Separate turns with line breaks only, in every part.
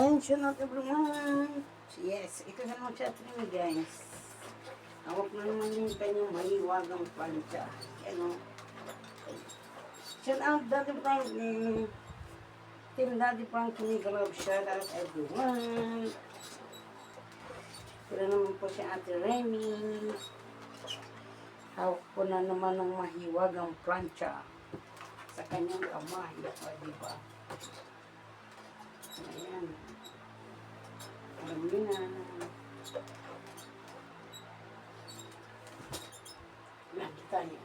Ayun siya natin everyone. Yes, ito na naman siya natin guys. Hawak na naman yung kanyang maliwagang plancha. Ano? Shout out Daddy Frankie. Team Daddy Frankie, galab shout out everyone. Ito na naman po si Ate Remy. Hawak po na naman ng mahiwagang plancha sa kanyang kamay. O, diba? Ayan. Alam niyo na. Lagi tayo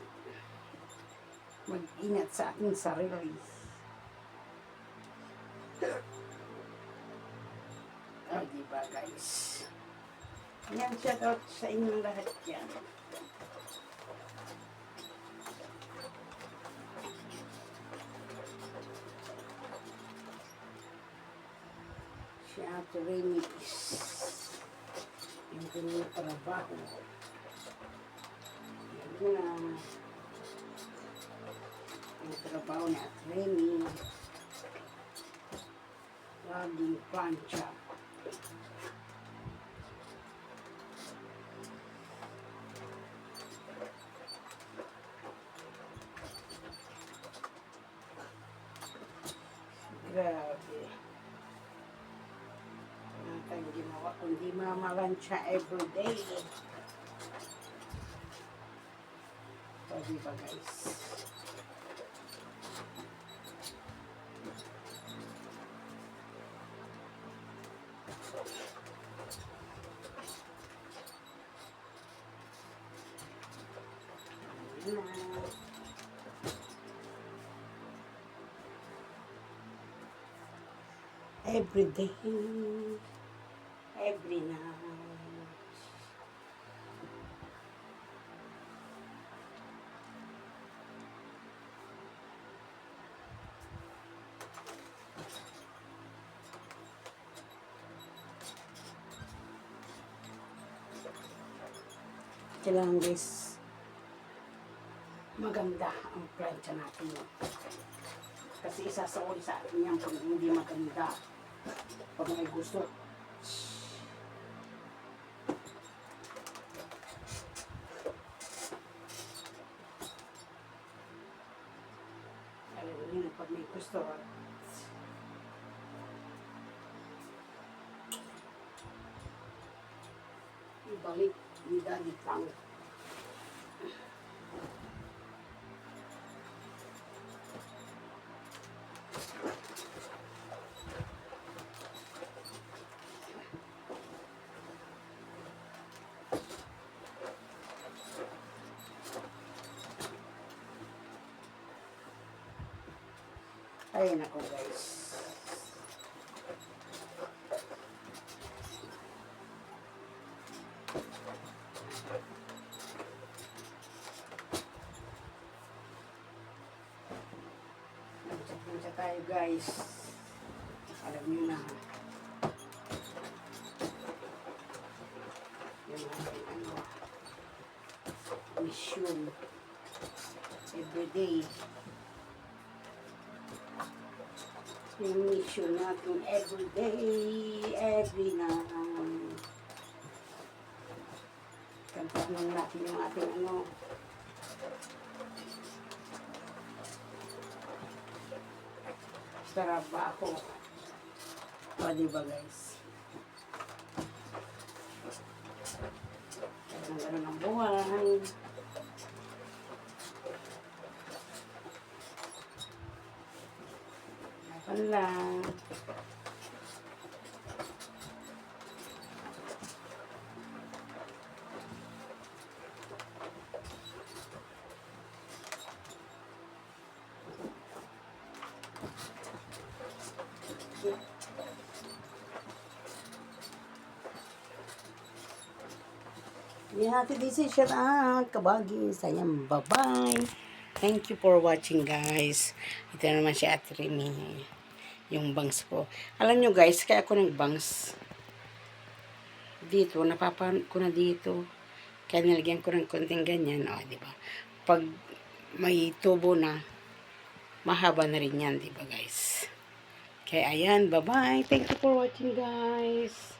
mag-ingat sa ating sarili. O, diba guys? Yan, shout out sa inyong lahat yan. Si Ate Remy is yung kanyang trabaho. Yan na. Yung trabaho ni Ate Remy. Laging plancha. Grabe. Wala tayong ginawa kundi mamalansya everyday. So, diba guys? Ayan na. Every day, every night. Kailangan guys, maganda ang plancha natin. Kasi isasauli sa atin yan kung hindi maganda. Pag may gusto. Alam niyo, pag may gusto, ibalik ni Daddy Frank. Ayun ako guys. Nagsa tayo guys. Alam niyo na. Yung ating mission. Everyday. Yung mission natin everyday, every night. Kantahan natin yung ating trabaho. O, diba guys? Ang gano'n ng buhay. Ayan lang. Hindi natin decision kabagi. Sayang, bye-bye. Thank you for watching guys. Ito naman si Ate Remy. Yung bangs ko. Alam nyo guys, kaya ako nag-bangs dito. Napapan ko na dito. Kaya nilagyan ko ng konting ganyan. O, diba? Pag may tubo na, mahaba na rin yan, diba guys? Kaya ayan, bye-bye. Thank you for watching guys.